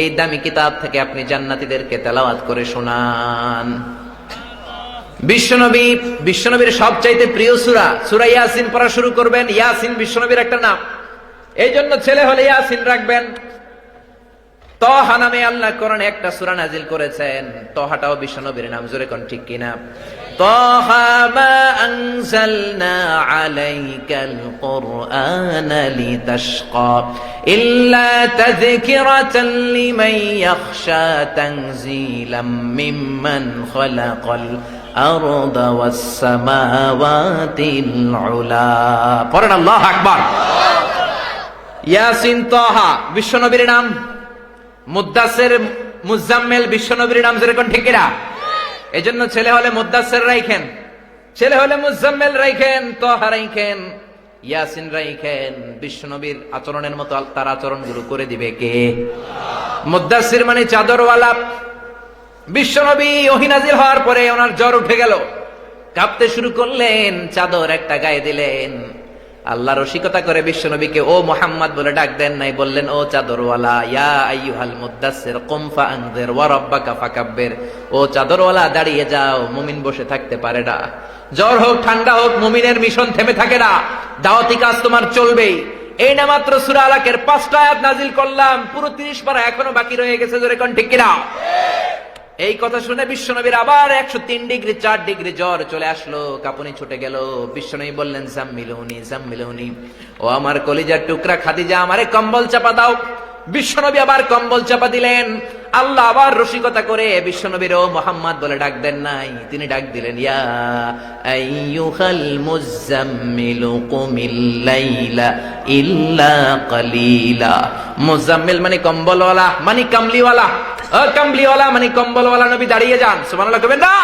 এই দামি কিতাব থেকে আপনি জান্নাতীদেরকে তেলাওয়াত করে শোনান। বিশ্বনবীর সবচাইতে প্রিয় সূরা সূরা ইয়াসিন পড়া শুরু করবেন। ইয়াসিন বিশ্বনবীর একটা নাম, এই জন্য ছেলে হলে ইয়াসিন রাখবেন। তহা নামে আল্লাহ কোরআনে একটা সূরা নাজিল করেছেন, তহাটাও বিশ্বনবীর নাম। জোরে কোন ঠিক কিনা? তহা মা আনজালনা আলাইকাল কুরআনা লিতাশকা ইল্লা তাযকিরাতান লিমান ইয়াখশা তানজিলাম মিম্মান খালাকাল আরদা ওয়াস সামাওয়াতিল উলা। পড়েন আল্লাহু আকবার। ইয়াসিন তহা বিশ্বনবীর নাম, মুদ্দাসির মুজাম্মিল বিশ্বনবীর নাম। যেরকম ঠিক কিনা? এজন্য ছেলে হলে মুদ্দাসির রাখেন, ছেলে হলে মুজাম্মিল রাখেন, তহা রাখেন, ইয়াসিন রাখেন। বিশ্বনবীর আচরণের মতো তার আচরণগুলো করে দিবে কে? মুদ্দাসির মানে চাদরওয়ালা। বিশ্বনবী ওহী নাজিল হওয়ার পরে ওনার জ্বর উঠে গেল, কাঁপতে শুরু করলেন, চাদর একটা গায়ে দিলেন। আল্লাহ রসিকতা করে বিশ্বনবীকে ও মুহাম্মদ বলে ডাক দেন নাই, বললেন ও চাদরওয়ালা। ইয়া আইয়ুহাল মুদ্দাসসির কুম ফাআনজির ওয়া রাব্বাকা ফাকাব্বির। ও চাদরওয়ালা দাঁড়িয়ে যাও, মুমিন বসে থাকতে পারে না। জ্বর হোক ঠান্ডা হোক, মুমিনের মিশন থেমে থাকে না, দাওয়াতি কাজ তোমার চলবেই। এই না মাত্র সূরা আলাকের 5টা আয়াত নাজিল করলাম, পুরো 30 পারা এখনো বাকি রয়ে গেছে। জোরে কোন ঠিক কিনা? এই কথা শুনে বিশ্বনবীর আবার 103 ডিগ্রি 4 ডিগ্রি জ্বর চলে আসলো, কাঁপুনি ছুটে গেল। বিশ্বনবী বললেন জাম্মিলুনি জাম্মিলুনি, ও আমার কলিজার টুকরা খাদিজা, আমারে কম্বল চাপা দাও। বিশ্বনবী আবার কম্বল চাপা দিলেন। আল্লাহ আবার রসিকতা করে বিশ্বনবীর ও মুহাম্মদ বলে ডাক দেন নাই, তিনি ডাক দিলেন ইয়া আইয়ুহাল মুজাম্মিলু কুমিল লাইলা ইল্লা কালিলা। মুজাম্মিল মানে কম্বলওয়ালা, মানে কামলিওয়ালা। কামলিওয়ালা মানে কম্বলওয়ালা নবী, দাঁড়িয়ে যান। সুবহানাল্লাহ কবেন না?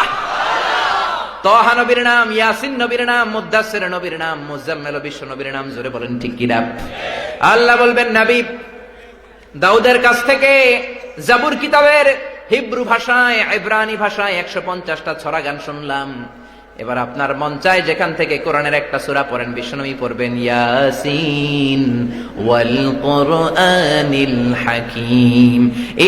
তহা নবীর নাম, ইয়াসিন নবীর নাম, মুদ্দাসসির নবীর নাম, মুজাম্মিল বিশ্ব নবীর নাম। জোরে বলেন ঠিক কিনা? আল্লাহ বলবেন নবী দাউদের কাছ থেকে জাবুর কিতাবের হিব্রু ভাষায়, ইব্রানি ভাষায় 150টা ছড়া গান শুনলাম। এবার আপনার মন চায় যেখান থেকে কোরআনের একটা সূরা পড়েন। বিশ্বনবী পড়বেন ইয়াসিন ওয়াল কুরআনিল হাকীম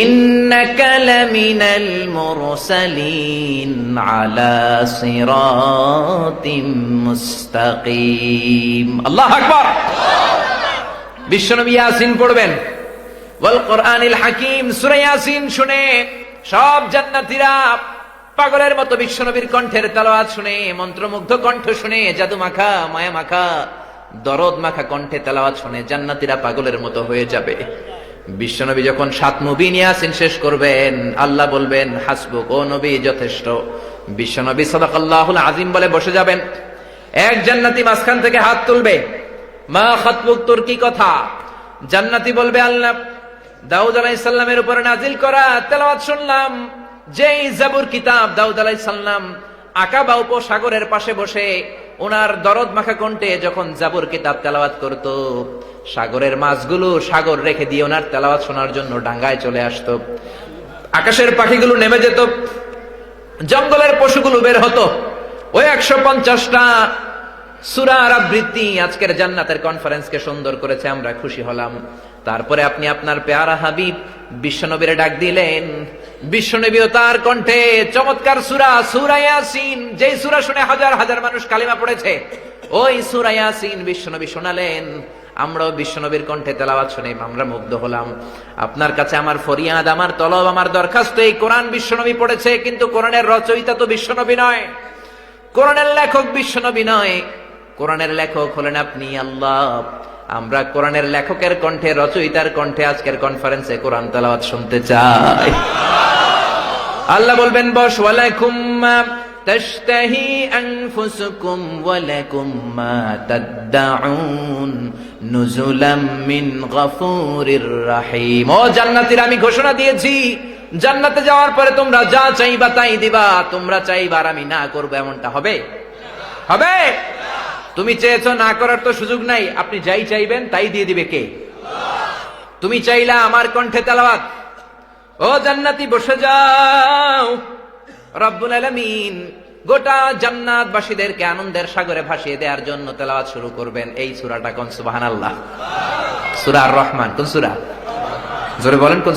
ইন্নাকা লামিনাল মুরসালিন আলা সিরাতিম মুস্তাকিম। আল্লাহু আকবার। বিশ্বনবী ইয়াসিন পড়বেন, ওয়াল কুরআনিল হাকীম। সূরা ইয়াসিন শুনে সব জান্নাতীরা পাগলের মতো বিশ্বনবীর কণ্ঠের তেলাওয়াত শুনে, মন্ত্রমুগ্ধ কণ্ঠ শুনে, জাদু মাখা মায়া মাখা দরদ মাখা কণ্ঠে তেলাওয়াত শুনে জান্নাতীরা পাগলের মতো হয়ে যাবে। বিশ্বনবী যখন 7 মুবিন ইয়াসিন শেষ করবেন, আল্লাহ বলবেন হাসবুক, ও নবী যথেষ্ট। বিশ্বনবী সাদাকাল্লাহুল আযীম বলে বসে যাবেন। এক জান্নাতি মাঝখান থেকে হাত তুলবে, মা খাতবুক, তোর কি কথা? জান্নাতি বলবে আল্লাহ দাউদ আলাইহিস সালামের উপর নাজিল করা তেলাওয়াত শুনলাম, যেই জাবুর কিতাব দাউদ আলাইহিস সালাম আকাবা উপসাগরের পাশে বসে ওনার দরদ মাখা কণ্ঠে যখন জাবুর কিতাব তেলাওয়াত করত, সাগরের মাছগুলো সাগর রেখে দিয়ে ওনার তেলাওয়াত শোনার জন্য ডাঙ্গায় চলে আসতো। আকাশের পাখিগুলো নেমে যেত, জঙ্গলের পশুগুলো বের হতো। ওই 150টা সূরার আবৃত্তি আজকের জান্নাতের কনফারেন্সকে সুন্দর করেছে, আমরা খুশি হলাম। তারপরে আপনি আপনার পেয়ারা হাবিব বিশ্বনবীরে ডাক দিলেন। বিশ্বনবীও তার কণ্ঠে চমৎকার সূরা ইয়াসিন, যেই সূরা শুনে হাজার হাজার মানুষ কালিমা পড়েছে, ওই সূরা ইয়াসিন বিশ্বনবী শোনালেন। আমরাও বিশ্বনবীর কণ্ঠে তেলাওয়াত শুনে আমরা মুগ্ধ হলাম। আপনার কাছে আমার ফরিয়াদ, আমার তলব, আমার দরখাস্ত, এই কোরআন বিশ্বনবী পড়েছে, কিন্তু কোরআনের রচয়িতা তো বিশ্বনবী নয়, কোরআনের লেখক বিশ্বনবী নয়, কোরআনের লেখক হলেন আপনি আল্লাহ। আমরা কোরআনের লেখকের কণ্ঠে, রচয়িতার কণ্ঠে আজকের কনফারেন্সে কোরআন তেলাওয়াত শুনতে চাই। আল্লাহ বলবেন বস, ওয়ালাকুম মা তাশতাহি আনফুসুকুম ওয়ালাকুম মা তাদউন নুজুলাম মিন গফুরির রহিম। ও জান্নাতীরা, আমি ঘোষণা দিয়েছি জান্নাতে যাওয়ার পরে তোমরা যা চাইবা তাই দিবা। তোমরা চাইবা আর আমি না করব, এমনটা হবে? হবে? তুমি চেয়েছো, না করার তো সুযোগ নাই। আপনি যাই চাইবেন তাই দিয়ে দিবে কে? তুমি চাইলা আমার কণ্ঠে তেলাওয়াত, ও জান্নাতি বসে যাও। রব্বুল আলামিন গোটা জান্নাতবাসীদেরকে আনন্দের সাগরে ভাসিয়ে দেওয়ার জন্য তেলাওয়াত শুরু করবেন। এই সূরাটা কোন? সুবহানাল্লাহ। সূরা আর রহমান। কোন সূরা? জোরে বলেন কোন?